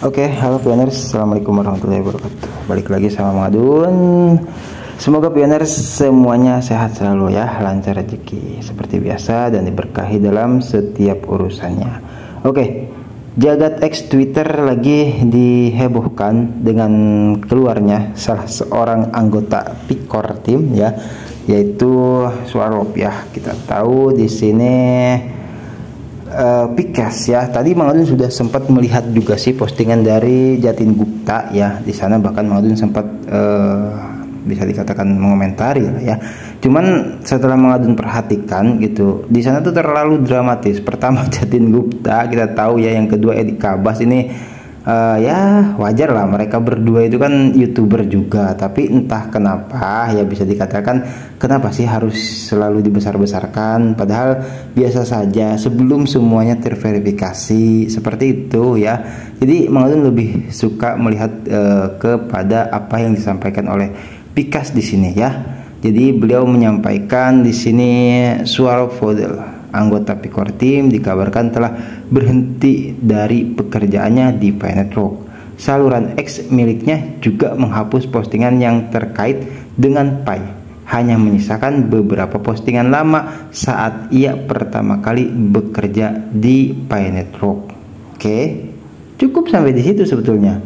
Oke, halo pioners, assalamualaikum warahmatullahi wabarakatuh. Balik lagi sama Mang Adun. Semoga pioners semuanya sehat selalu ya, lancar rezeki seperti biasa dan diberkahi dalam setiap urusannya. Oke, jagat X Twitter lagi dihebohkan dengan keluarnya salah seorang anggota Pikor Team ya, yaitu Swarop ya. Kita tahu di sini Pikas ya. Tadi Mang Adun sudah sempat melihat juga sih postingan dari Jatin Gupta ya. Di sana bahkan Mang Adun sempat bisa dikatakan mengomentari ya. Cuman setelah Mang Adun perhatikan gitu, di sana tuh terlalu dramatis. Pertama Jatin Gupta kita tahu ya, yang kedua Edi Kabas ini ya wajar lah, mereka berdua itu kan YouTuber juga, tapi entah kenapa ya bisa dikatakan kenapa sih harus selalu dibesar-besarkan, padahal biasa saja sebelum semuanya terverifikasi seperti itu ya. Jadi Mang Adun lebih suka melihat kepada apa yang disampaikan oleh Pikas di sini ya. Jadi beliau menyampaikan di sini Swarop Fodel, anggota Pikor Team, dikabarkan telah berhenti dari pekerjaannya di Pi Network. Saluran X miliknya juga menghapus postingan yang terkait dengan Pi, hanya menyisakan beberapa postingan lama saat ia pertama kali bekerja di Pi Network. Oke, cukup sampai di situ sebetulnya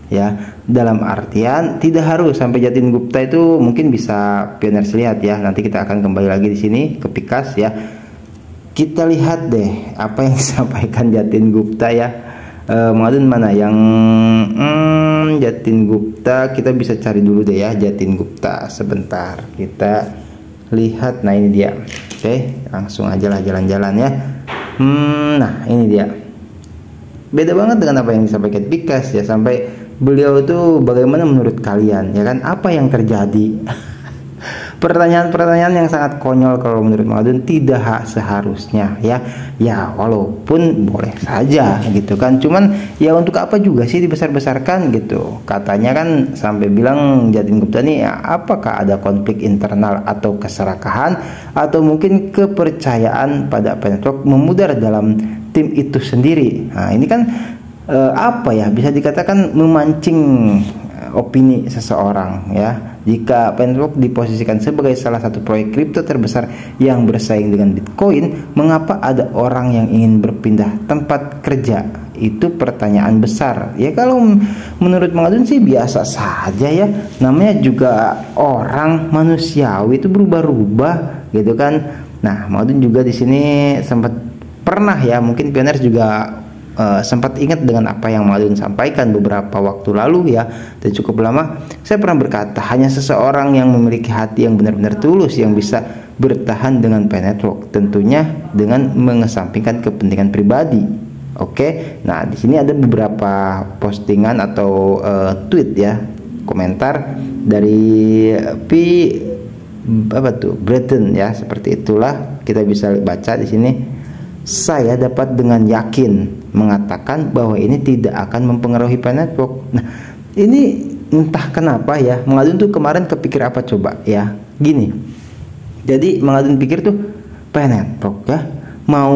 ya. Dalam artian tidak harus sampai Jatin Gupta itu, mungkin bisa pioners lihat ya. Nanti kita akan kembali lagi di sini ke Pikas ya. Kita lihat deh apa yang disampaikan Jatin Gupta ya. Mang Adun mana yang Jatin Gupta, kita bisa cari dulu deh ya Jatin Gupta. Sebentar kita lihat. Nah ini dia. Oke, langsung aja lah jalan-jalan ya. Nah ini dia. Beda banget dengan apa yang disampaikan Pikas ya. Sampai beliau itu bagaimana menurut kalian ya kan, apa yang terjadi? Pertanyaan-pertanyaan yang sangat konyol kalau menurut Mang Adun, tidak seharusnya ya. Ya walaupun boleh saja gitu kan, cuman ya untuk apa juga sih dibesar-besarkan gitu. Katanya kan sampai bilang Jatin Gupta nih ya, apakah ada konflik internal atau keserakahan atau mungkin kepercayaan pada Pi Network memudar dalam tim itu sendiri. Nah ini kan apa ya, bisa dikatakan memancing opini seseorang ya. Jika Pi Network diposisikan sebagai salah satu proyek kripto terbesar yang bersaing dengan Bitcoin, mengapa ada orang yang ingin berpindah tempat kerja? Itu pertanyaan besar ya. Kalau menurut Mang Adun sih biasa saja ya, namanya juga orang manusiawi itu berubah-ubah gitu kan. Nah Mang Adun juga di sini sempat pernah ya, mungkin pioners juga sempat ingat dengan apa yang Mang Adun sampaikan beberapa waktu lalu ya, dan cukup lama. Saya pernah berkata, hanya seseorang yang memiliki hati yang benar-benar tulus yang bisa bertahan dengan Pi Network, tentunya dengan mengesampingkan kepentingan pribadi. Oke, nah di sini ada beberapa postingan atau tweet ya, komentar dari Breton ya, seperti itulah kita bisa baca di sini. Saya dapat dengan yakin mengatakan bahwa ini tidak akan mempengaruhi Pi Network. Nah ini entah kenapa ya, Mang Adun tuh kemarin kepikir apa coba ya, gini. Jadi Mang Adun pikir tuh Pi Network ya mau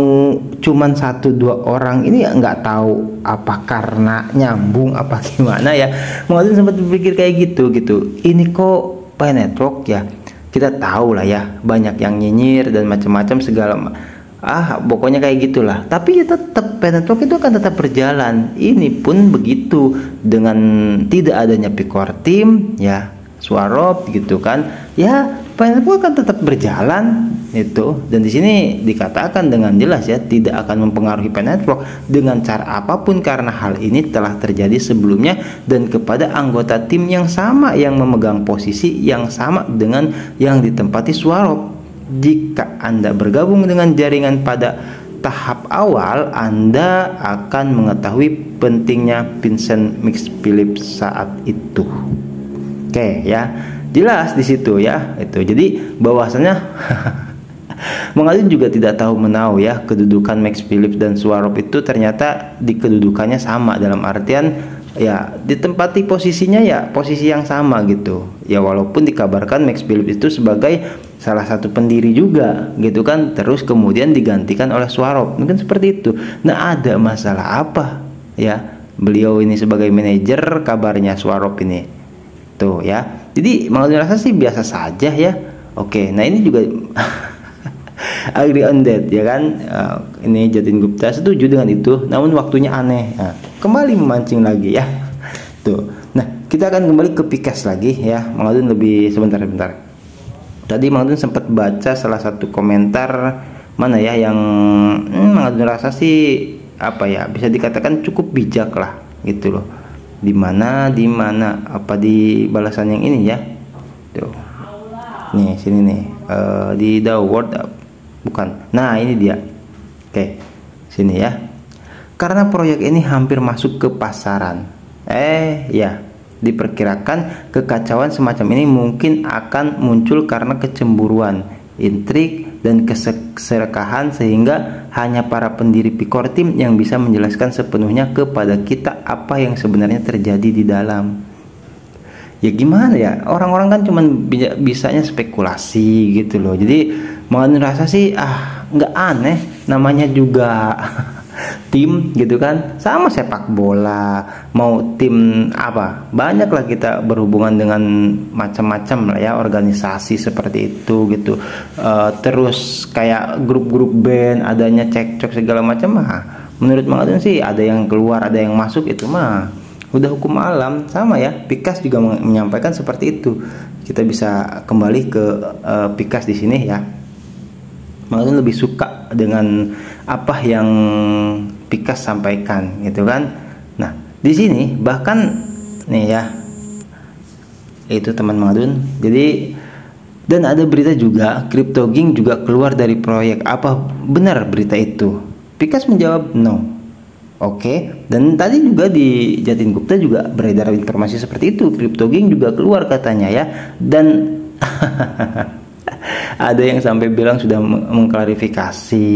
cuman 1-2 orang ini ya, nggak tahu apa karena nyambung apa gimana ya. Mang Adun sempat berpikir kayak gitu. Ini kok Pi Network ya, kita tahu lah ya, banyak yang nyinyir dan macam-macam segala pokoknya kayak gitulah. Tapi ya tetap Pi Network itu akan tetap berjalan. Ini pun begitu, dengan tidak adanya Pikor Team ya, Swarop gitu kan. Ya Pi Network akan tetap berjalan itu. Dan di sini dikatakan dengan jelas ya, tidak akan mempengaruhi Pi Network dengan cara apapun, karena hal ini telah terjadi sebelumnya dan kepada anggota tim yang sama yang memegang posisi yang sama dengan yang ditempati Swarop. Jika Anda bergabung dengan jaringan pada tahap awal, Anda akan mengetahui pentingnya Vincent Mix Phillips saat itu. Oke ya, jelas di situ ya itu. Jadi bahwasanya Mang Adun juga tidak tahu menahu ya, kedudukan Max Phillips dan Swarop itu ternyata di kedudukannya sama, dalam artian ya ditempati posisinya ya posisi yang sama gitu ya. Walaupun dikabarkan Max Phillips itu sebagai salah satu pendiri juga gitu kan, terus kemudian digantikan oleh Swarop, mungkin seperti itu. Nah ada masalah apa ya beliau ini sebagai manajer, kabarnya Swarop ini tuh ya. Jadi Mang Adun rasa sih biasa saja ya. Oke, nah ini juga agree on that ya kan. Ini Jatin Gupta setuju dengan itu, namun waktunya aneh. Nah, kembali memancing lagi ya tuh. Nah, kita akan kembali ke Pikas lagi ya. Mang Adun lebih sebentar. Tadi Mang Adun sempat baca salah satu komentar mana ya yang Mang Adun rasa sih apa ya, bisa dikatakan cukup bijak lah gitu loh. Di mana apa di balasan yang ini ya tuh, nih sini nih, di The Word bukan, nah ini dia. Oke, sini ya. Karena proyek ini hampir masuk ke pasaran, ya diperkirakan kekacauan semacam ini mungkin akan muncul karena kecemburuan, intrik, dan keserakahan, sehingga hanya para pendiri Pikor Team yang bisa menjelaskan sepenuhnya kepada kita apa yang sebenarnya terjadi di dalam. Ya gimana ya, orang-orang kan cuman bisanya spekulasi gitu loh. Jadi mau rasa sih nggak aneh, namanya juga tim gitu kan, sama sepak bola, mau tim apa, banyak lah kita berhubungan dengan macam-macam lah ya, organisasi seperti itu gitu. Terus kayak grup-grup band, adanya cekcok segala macam mah, menurut Mang Adun sih ada yang keluar ada yang masuk, itu mah udah hukum alam. Sama ya, Pikas juga menyampaikan seperti itu. Kita bisa kembali ke Pikas di sini ya. Mang Adun lebih suka dengan apa yang Pikas sampaikan gitu kan. Nah, di sini bahkan nih ya, itu teman Mang Adun. Jadi, dan ada berita juga CryptoGing juga keluar dari proyek. Apa benar berita itu? Pikas menjawab no. Oke, dan tadi juga di Jatin Gupta juga beredar informasi seperti itu. CryptoGing juga keluar katanya ya. Dan ada yang sampai bilang sudah mengklarifikasi.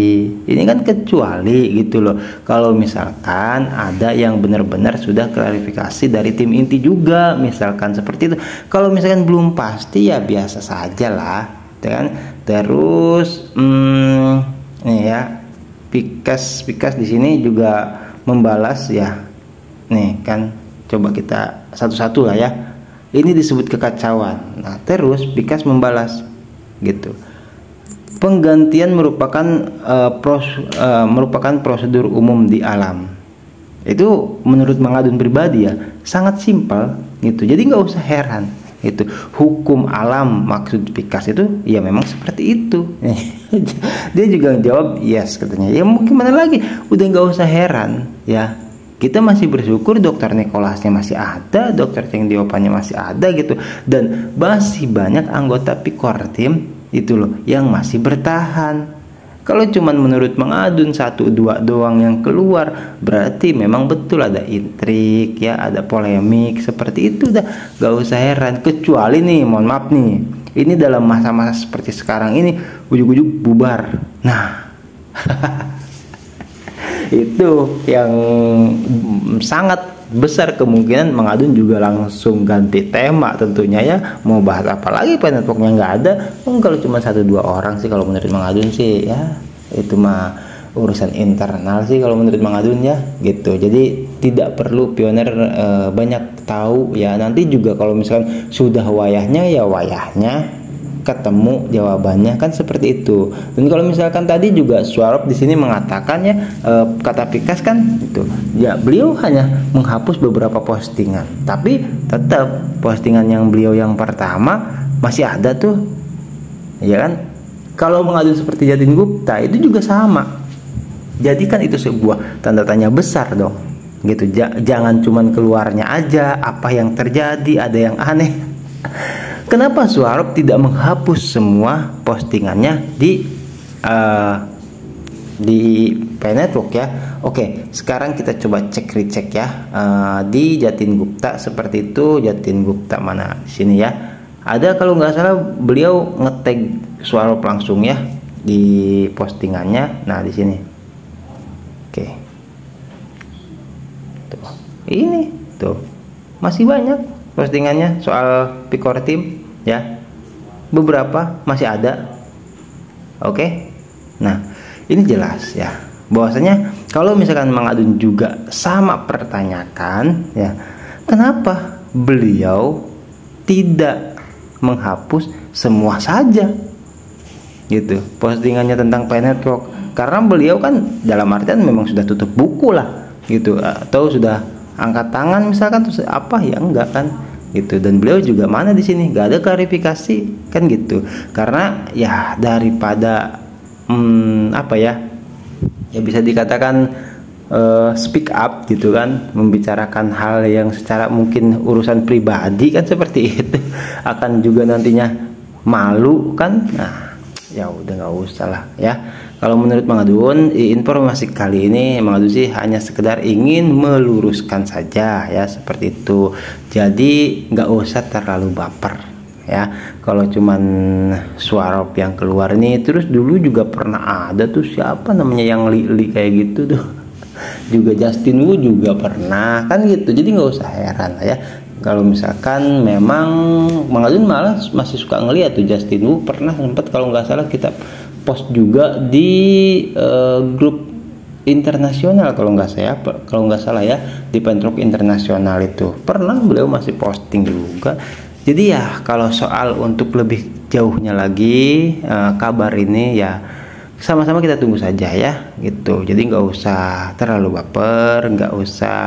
Ini kan kecuali gitu loh, kalau misalkan ada yang benar-benar sudah klarifikasi dari tim inti juga, misalkan seperti itu. Kalau misalkan belum pasti ya biasa saja lah, kan. Terus nih ya, Pikas di sini juga membalas ya. Nih kan, coba kita satu-satu lah ya. Ini disebut kekacauan. Nah, terus Pikas membalas gitu. Penggantian merupakan prosedur umum di alam. Itu menurut Mang Adun pribadi ya, sangat simpel gitu. Jadi nggak usah heran. Itu hukum alam maksud Pikas itu ya memang seperti itu. Dia juga jawab yes katanya. Ya mungkin mana lagi, udah nggak usah heran ya. Kita masih bersyukur dokter Nikolasnya masih ada, dokter Cheng Diopanya masih ada gitu, dan masih banyak anggota Pikor Team itu loh yang masih bertahan. Kalau cuman menurut Mang Adun 1-2 doang yang keluar, berarti memang betul ada intrik ya, ada polemik seperti itu. Dah gak usah heran. Kecuali nih, mohon maaf nih, ini dalam masa-masa seperti sekarang ini ujuk-ujuk bubar. Nah itu yang sangat besar kemungkinan Mang Adun juga langsung ganti tema tentunya ya. Mau bahas apa lagi, networknya nggak ada. Kalau cuma 1-2 orang sih kalau menurut Mang Adun sih ya, itu mah urusan internal sih kalau menurut Mang Adun ya gitu. Jadi tidak perlu pioner banyak tahu ya. Nanti juga kalau misalkan sudah wayahnya ya wayahnya ketemu jawabannya kan seperti itu. Dan kalau misalkan tadi juga Swarop di sini mengatakan ya, kata Pikas kan itu ya, beliau hanya menghapus beberapa postingan, tapi tetap postingan yang beliau yang pertama masih ada tuh ya kan. Kalau Mang Adun seperti Jatin Gupta itu juga sama, jadikan itu sebuah tanda tanya besar dong gitu. Jangan cuman keluarnya aja apa yang terjadi, ada yang aneh. Kenapa Swarop tidak menghapus semua postingannya di Network ya? Oke, sekarang kita coba recheck ya, di Jatin Gupta seperti itu. Jatin Gupta mana? Sini ya. Ada kalau nggak salah beliau ngetag Swarop langsung ya di postingannya. Nah di sini. Oke. Tuh. Ini tuh masih banyak postingannya soal Pikor Team ya, beberapa masih ada. Oke, nah ini jelas ya, bahwasanya kalau misalkan Mang Adun juga sama pertanyakan ya, kenapa beliau tidak menghapus semua saja gitu postingannya tentang Pi Network, karena beliau kan dalam artian memang sudah tutup buku lah gitu, atau sudah angkat tangan misalkan terus apa ya, enggak kan gitu. Dan beliau juga mana di sini nggak ada klarifikasi kan gitu, karena ya daripada apa ya bisa dikatakan speak up gitu kan, membicarakan hal yang secara mungkin urusan pribadi kan seperti itu akan juga nantinya malu kan. Nah ya udah nggak usah lah ya. Kalau menurut Mang Adun, informasi kali ini Mang Adun sih hanya sekedar ingin meluruskan saja ya, seperti itu. Jadi nggak usah terlalu baper ya. Kalau cuman Swarop yang keluar nih, terus dulu juga pernah ada tuh siapa namanya yang li kayak gitu tuh juga Justin Wu juga pernah kan gitu. Jadi nggak usah heran lah ya. Kalau misalkan memang Mang Adun malah masih suka ngeliat tuh Justin Wu pernah sempat kalau nggak salah kita post juga di grup internasional kalau nggak salah ya, di Pi Network internasional itu pernah beliau masih posting juga. Jadi ya kalau soal untuk lebih jauhnya lagi kabar ini ya sama-sama kita tunggu saja ya gitu. Jadi nggak usah terlalu baper, nggak usah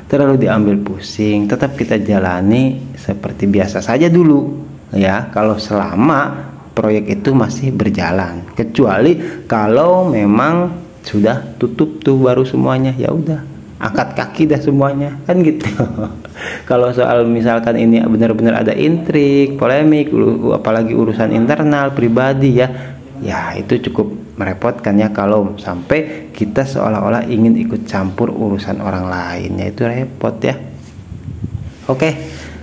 terlalu diambil pusing, tetap kita jalani seperti biasa saja dulu ya, kalau selama proyek itu masih berjalan. Kecuali kalau memang sudah tutup tuh baru semuanya, ya udah angkat kaki dah semuanya kan gitu. Kalau soal misalkan ini benar-benar ada intrik, polemik, apalagi urusan internal pribadi ya itu cukup merepotkan ya, kalau sampai kita seolah-olah ingin ikut campur urusan orang lain, ya itu repot ya. Oke,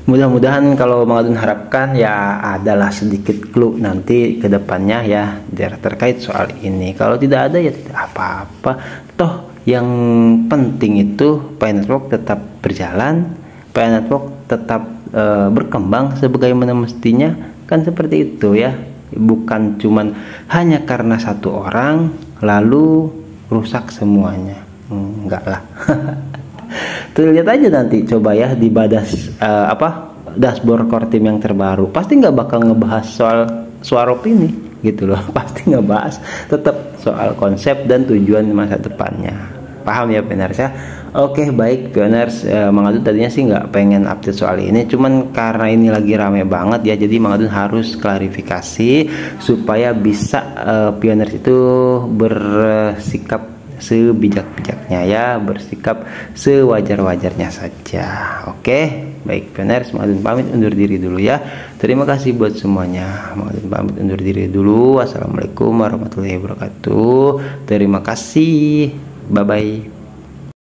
mudah-mudahan kalau Mang Adun harapkan ya adalah sedikit clue nanti ke depannya ya terkait soal ini. Kalau tidak ada ya tidak apa-apa, toh yang penting itu Pi Network tetap berjalan, Pi Network tetap berkembang sebagaimana mestinya kan, seperti itu ya. Bukan cuman hanya karena satu orang lalu rusak semuanya, enggak lah. Tuh lihat aja nanti coba ya di dashboard core team yang terbaru, pasti nggak bakal ngebahas soal Swarop ini gitu loh. Pasti ngebahas tetap soal konsep dan tujuan masa depannya. Paham ya Pioners ya? Oke baik Pioners, Mang Adun tadinya sih nggak pengen update soal ini, cuman karena ini lagi rame banget ya, jadi Mang Adun harus klarifikasi supaya bisa Pioners itu bersikap sebijak-bijaknya ya, bersikap sewajar-wajarnya saja. Oke baik Pioners, Mang Adun pamit undur diri dulu ya. Terima kasih buat semuanya. Mang Adun pamit undur diri dulu. Wassalamualaikum warahmatullahi wabarakatuh. Terima kasih. Bye bye.